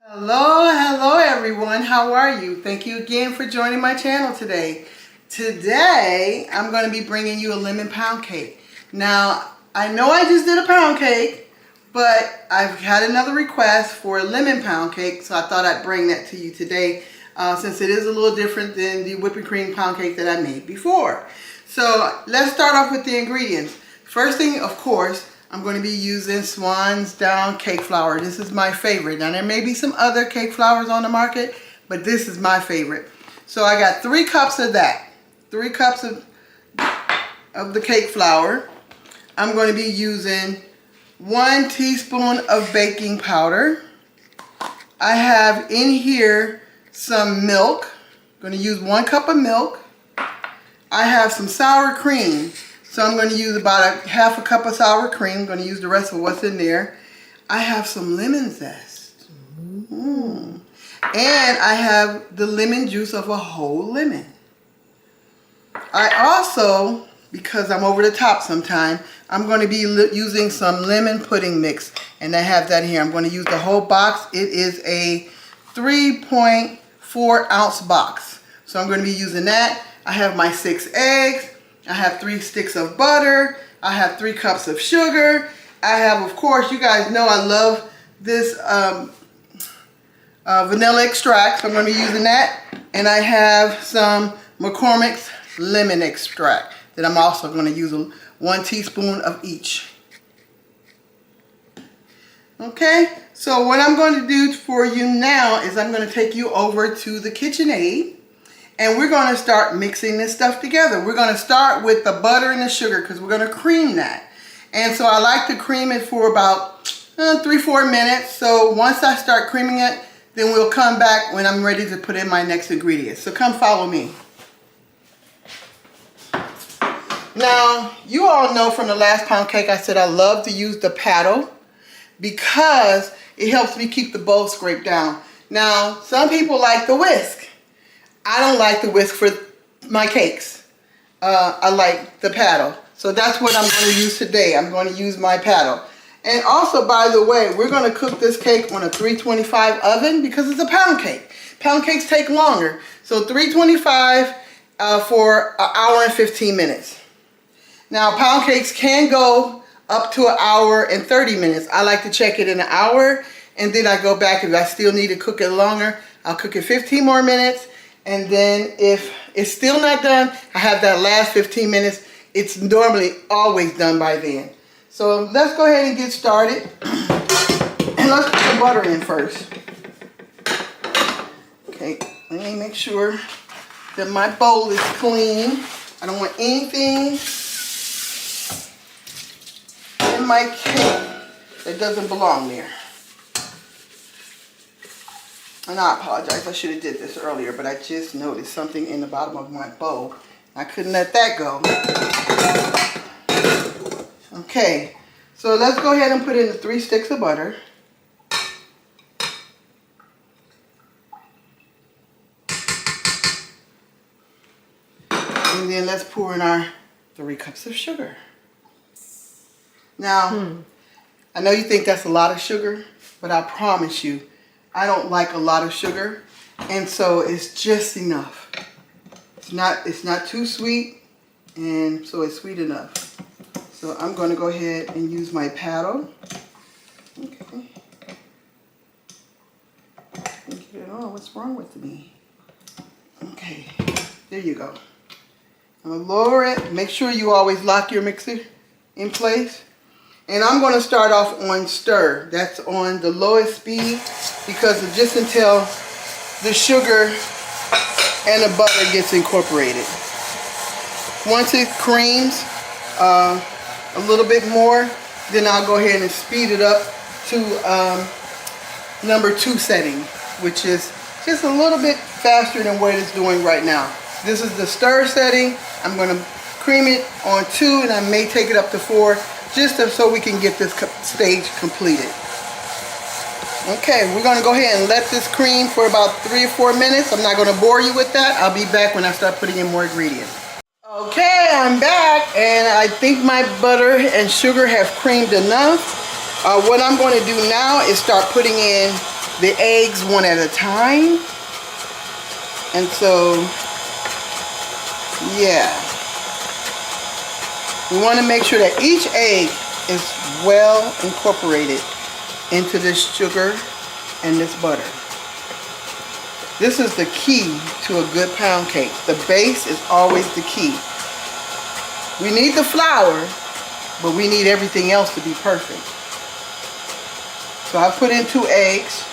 Hello everyone. How are you? Thank you again for joining my channel today. Today, I'm going to be bringing you a lemon pound cake. Now, I know I just did a pound cake, but I've had another request for a lemon pound cake, so I thought I'd bring that to you today since it is a little different than the whipping cream pound cake that I made before. So, let's start off with the ingredients. First thing, of course, I'm going to be using Swan's Down cake flour. This is my favorite. Now there may be some other cake flours on the market, but this is my favorite. So I got 3 cups of that. 3 cups of the cake flour. I'm going to be using 1 teaspoon of baking powder. I have in here some milk. I'm going to use 1 cup of milk. I have some sour cream. So I'm going to use about half a cup of sour cream. I'm going to use the rest of what's in there. I have some lemon zest. And I have the lemon juice of a whole lemon. I also, because I'm over the top sometime, I'm going to be using some lemon pudding mix. And I have that here. I'm going to use the whole box. It is a 3.4 ounce box. So I'm going to be using that. I have my 6 eggs. I have 3 sticks of butter. I have 3 cups of sugar. I have, of course, you guys know I love this vanilla extract, so I'm going to be using that. And I have some McCormick's lemon extract that I'm also going to use 1 teaspoon of each. Okay, so what I'm going to do for you now is I'm going to take you over to the KitchenAid. And we're going to start mixing this stuff together. We're going to start with the butter and the sugar because we're going to cream that. And so I like to cream it for about 3-4 minutes. So once I start creaming it, then we'll come back when I'm ready to put in my next ingredients. So come follow me. Now, you all know from the last pound cake I said I love to use the paddle because it helps me keep the bowl scraped down. Now, some people like the whisk. I don't like the whisk for my cakes. I like the paddle. So that's what I'm going to use today. I'm going to use my paddle. And also, by the way, we're going to cook this cake on a 325 oven because it's a pound cake. Pound cakes take longer. So 325 for an hour and 15 minutes. Now, pound cakes can go up to an hour and 30 minutes. I like to check it in an hour, and then I go back. If I still need to cook it longer, I'll cook it 15 more minutes. And then if it's still not done, I have that last 15 minutes. It's normally always done by then. So let's go ahead and get started. And let's put the butter in first. Okay, let me make sure that my bowl is clean. I don't want anything in my cake that doesn't belong there. And I apologize, I should have did this earlier, but I just noticed something in the bottom of my bowl. I couldn't let that go. Okay, so let's go ahead and put in the 3 sticks of butter. And then let's pour in our 3 cups of sugar. Now, I know you think that's a lot of sugar, but I promise you, I don't like a lot of sugar, and so it's just enough. It's not too sweet, and so it's sweet enough. So I'm going to go ahead and use my paddle. Okay. Get it on. What's wrong with me? Okay, there you go. I'm going to lower it. Make sure you always lock your mixer in place. And I'm going to start off on stir. That's on the lowest speed because just until the sugar and the butter gets incorporated. Once it creams a little bit more, then I'll go ahead and speed it up to number 2 setting, which is just a little bit faster than what it's doing right now. This is the stir setting. I'm going to cream it on 2, and I may take it up to 4. Just so we can get this stage completed. Okay, we're going to go ahead and let this cream for about 3 or 4 minutes. I'm not going to bore you with that. I'll be back when I start putting in more ingredients. Okay, I'm back, and I think my butter and sugar have creamed enough. What I'm going to do now is start putting in the eggs one at a time. And so, yeah. We want to make sure that each egg is well incorporated into this sugar and this butter. This is the key to a good pound cake. The base is always the key. We need the flour, but we need everything else to be perfect. So I put in 2 eggs.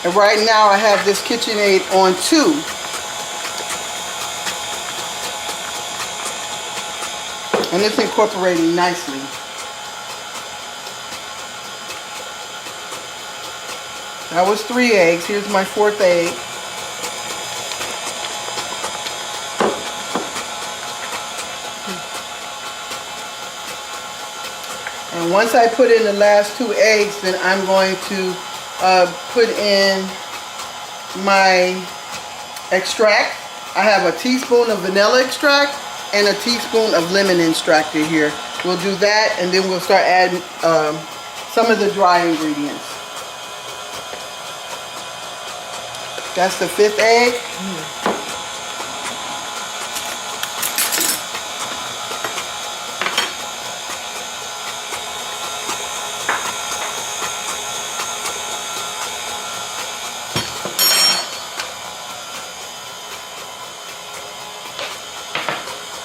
And right now I have this KitchenAid on 2. And it's incorporating nicely. That was 3 eggs. Here's my 4th egg. And once I put in the last 2 eggs, then I'm going to put in my extract. I have a teaspoon of vanilla extract and a teaspoon of lemon extract in here. We'll do that, and then we'll start adding some of the dry ingredients. That's the 5th egg.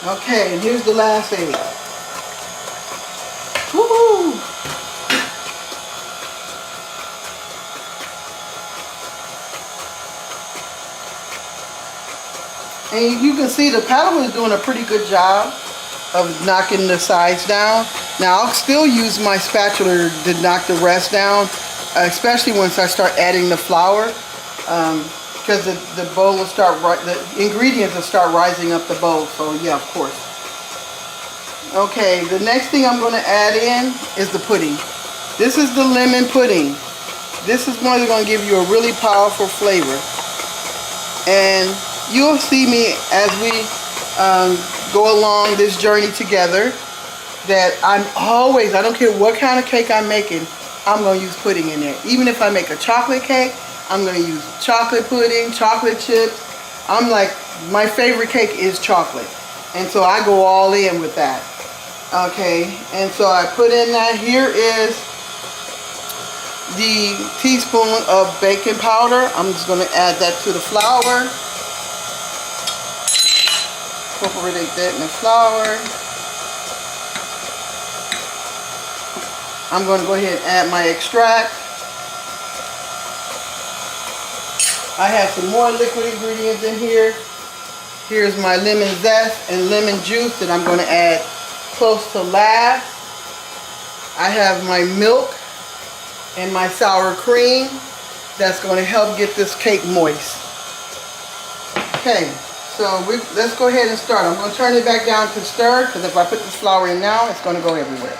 Okay, and here's the last egg. Woohoo! And you can see the paddle is doing a pretty good job of knocking the sides down. Now I'll still use my spatula to knock the rest down, especially once I start adding the flour, because the bowl will start, the ingredients will start rising up the bowl. So yeah, of course. Okay, the next thing I'm going to add in is the pudding. This is the lemon pudding. This is one that's going to give you a really powerful flavor. And you'll see me as we go along this journey together, that I'm always, I don't care what kind of cake I'm making, I'm going to use pudding in there. Even if I make a chocolate cake, I'm going to use chocolate pudding, chocolate chips. I'm like, my favorite cake is chocolate. And so I go all in with that. Okay, and so I put in that. Here is the teaspoon of baking powder. I'm just going to add that to the flour. Incorporate that in the flour. I'm going to go ahead and add my extract. I have some more liquid ingredients in here. Here's my lemon zest and lemon juice that I'm going to add close to last. I have my milk and my sour cream that's going to help get this cake moist. Okay, so let's go ahead and start. I'm going to turn it back down to stir, because if I put this flour in now, it's going to go everywhere.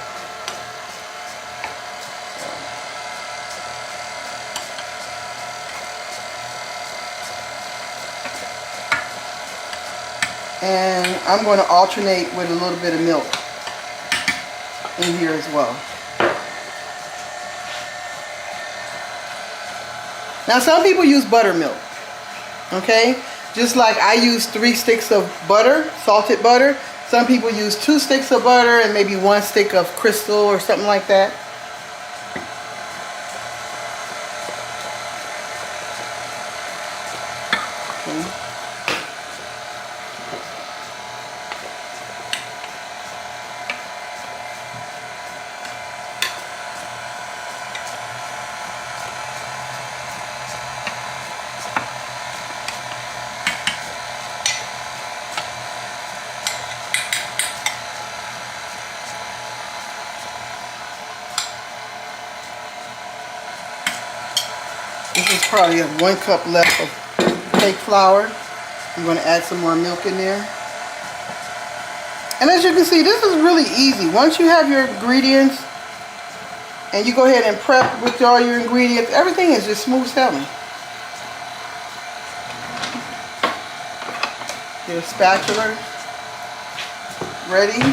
And I'm going to alternate with a little bit of milk in here as well. Now some people use buttermilk, okay? Just like I use 3 sticks of butter, salted butter. Some people use 2 sticks of butter and maybe 1 stick of crystal or something like that. Okay. This is probably 1 cup left of cake flour. I'm going to add some more milk in there. And as you can see, this is really easy. Once you have your ingredients and you go ahead and prep with all your ingredients, everything is just smooth sailing. Get a spatula ready.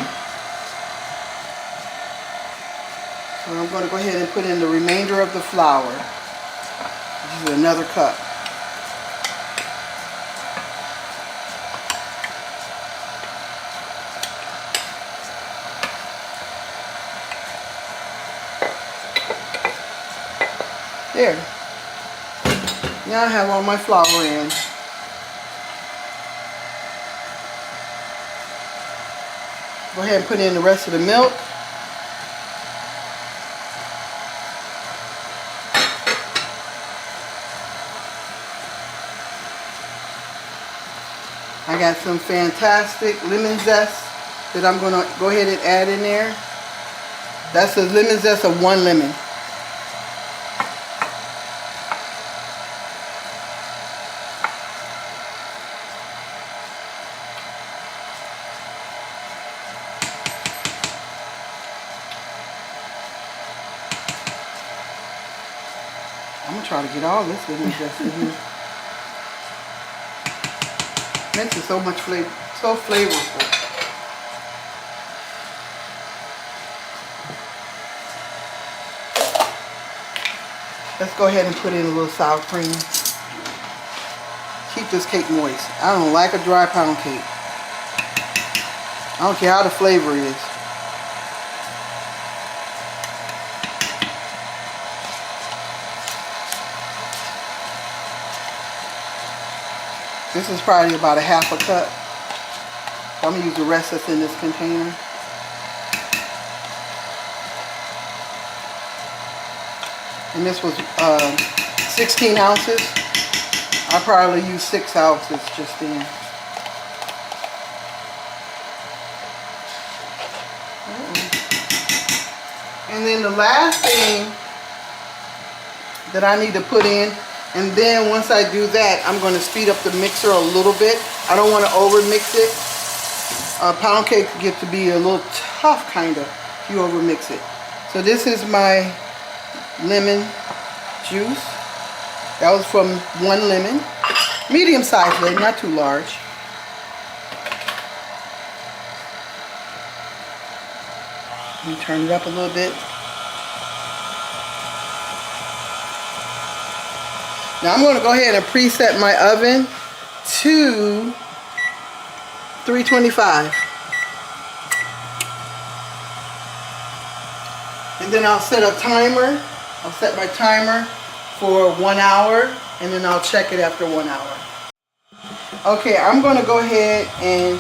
So I'm going to go ahead and put in the remainder of the flour. This is another cup. There. Now I have all my flour in. Go ahead and put in the rest of the milk. I got some fantastic lemon zest that I'm going to go ahead and add in there. That's a lemon zest of 1 lemon. I'm going to try to get all this lemon zest in here. Mint is so much flavor, so flavorful. Let's go ahead and put in a little sour cream. Keep this cake moist. I don't like a dry pound cake. I don't care how the flavor is. This is probably about a half a cup. I'm going to use the rest that's in this container. And this was 16 ounces. I probably used 6 ounces just then. And then the last thing that I need to put in, and then once I do that, I'm going to speed up the mixer a little bit. I don't want to over mix it. Pound cake gets to be a little tough kind of if you over mix it. So this is my lemon juice. That was from 1 lemon. Medium sized lemon, not too large. Let me turn it up a little bit. Now I'm going to go ahead and preset my oven to 325. And then I'll set a timer. I'll set my timer for 1 hour, and then I'll check it after 1 hour. Okay, I'm going to go ahead and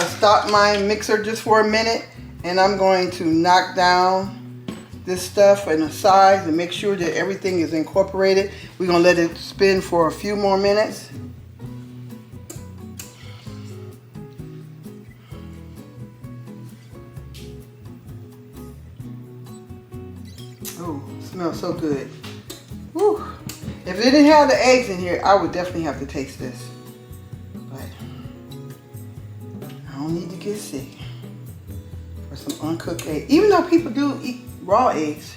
stop my mixer just for a minute, and I'm going to knock down this stuff and the size and make sure that everything is incorporated. We're going to let it spin for a few more minutes. Oh, it smells so good. Whew. If it didn't have the eggs in here, I would definitely have to taste this. But I don't need to get sick. Or some uncooked eggs. Even though people do eat raw eggs,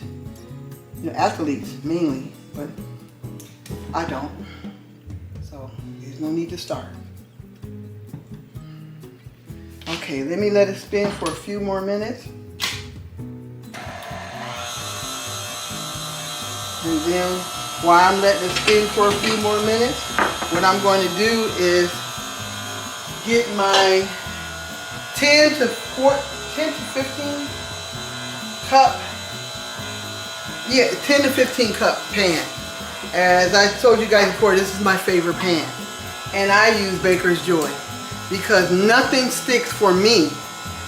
you know, athletes mainly, but I don't. So there's no need to starve. Okay, let me let it spin for a few more minutes. And then while I'm letting it spin for a few more minutes, what I'm going to do is get my 10 to 15 cup, 10 to 15 cup pan. As I told you guys before, this is my favorite pan. And I use Baker's Joy because nothing sticks for me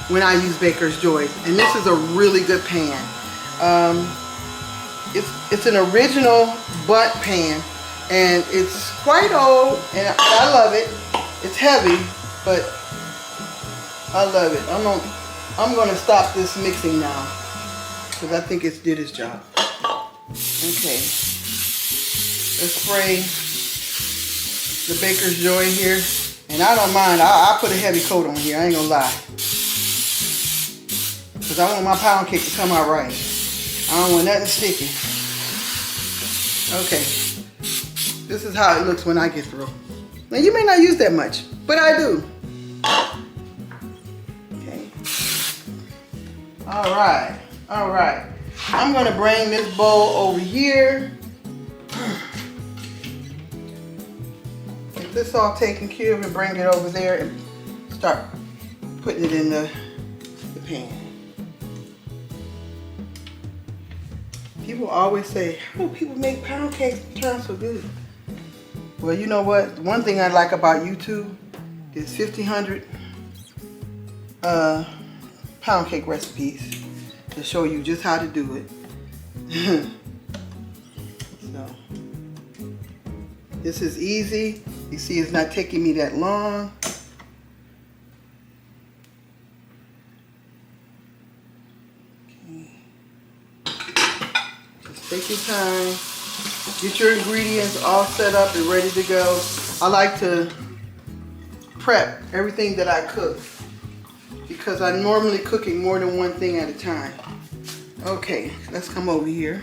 when I use Baker's Joy. And this is a really good pan. It's an original butt pan, and it's quite old, and I love it. It's heavy, but I love it. I'm going to stop this mixing now because I think it did its job. Okay, let's spray the Baker's Joy in here, and I don't mind. I'll put a heavy coat on here. I ain't gonna lie, because I want my pound cake to come out right. I don't want nothing sticky. Okay, this is how it looks when I get through. Now you may not use that much, but I do. Okay. All right. All right, I'm gonna bring this bowl over here. Get this all taken care of and bring it over there and start putting it in the pan. People always say, how do people make pound cakes turn so good? Well, you know what? One thing I like about YouTube is 1,500 pound cake recipes to show you just how to do it. So, this is easy. You see, it's not taking me that long. Take your time, get your ingredients all set up and ready to go. I like to prep everything that I cook because I'm normally cooking more than one thing at a time. Okay, let's come over here.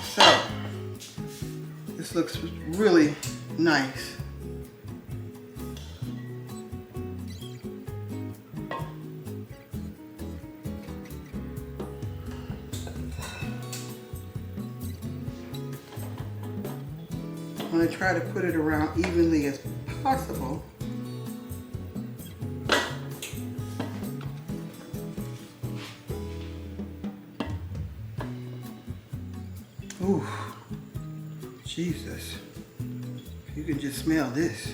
So, this looks really nice. I'm going to try to put it around evenly as possible. Ooh, Jesus. You can just smell this.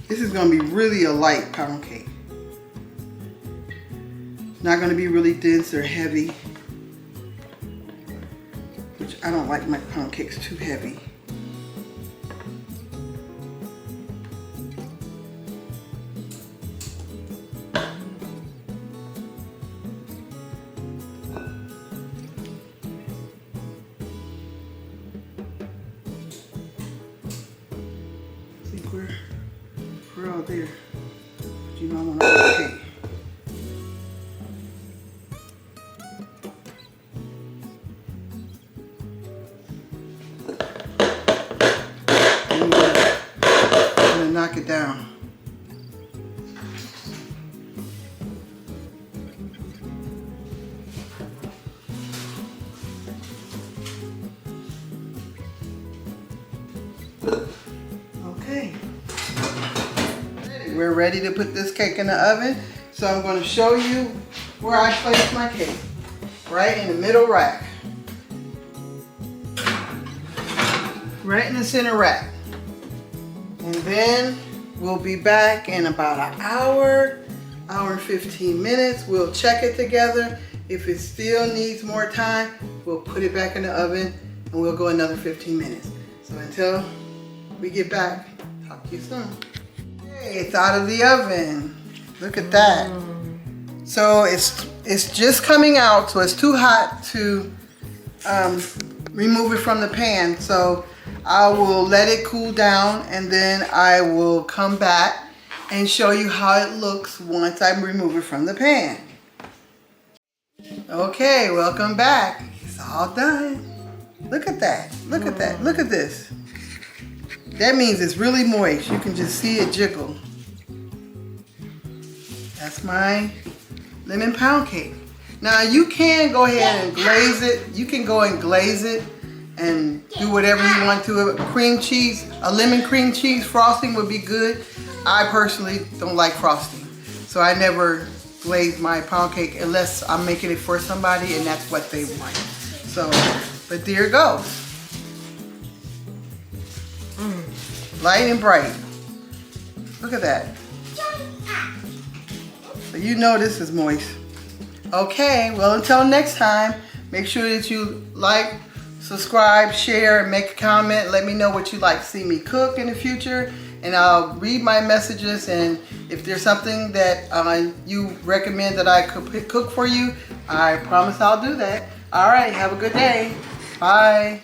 This is going to be really a light pound cake. It's not going to be really dense or heavy, which I don't like my pound cakes too heavy. I think we're all there. But you know I'm on okay. I'm gonna knock it down. Okay. We're ready to put this cake in the oven. So I'm going to show you where I place my cake. Right in the middle rack. Right in the center rack. And then we'll be back in about an hour and 15 minutes. We'll check it together. If it still needs more time, we'll put it back in the oven and we'll go another 15 minutes. So until we get back, talk to you soon. Hey, it's out of the oven. Look at that. So it's just coming out, so it's too hot to remove it from the pan. So I will let it cool down and then I will come back and show you how it looks once I remove it from the pan. Okay, welcome back. It's all done. Look at that. Look at that. Look at this. That means it's really moist. You can just see it jiggle. That's my lemon pound cake. Now you can go ahead and glaze it. You can go and glaze it and do whatever you want to it. Cream cheese, a lemon cream cheese frosting would be good. I personally don't like frosting, so I never glaze my pound cake unless I'm making it for somebody and that's what they want. So, but there it goes. Light and bright. Look at that. So you know this is moist. Okay, well until next time, make sure that you like, subscribe, share, and make a comment. Let me know what you'd like to see me cook in the future. And I'll read my messages, and if there's something that you recommend that I could cook for you, I promise I'll do that. All right, have a good day. Bye.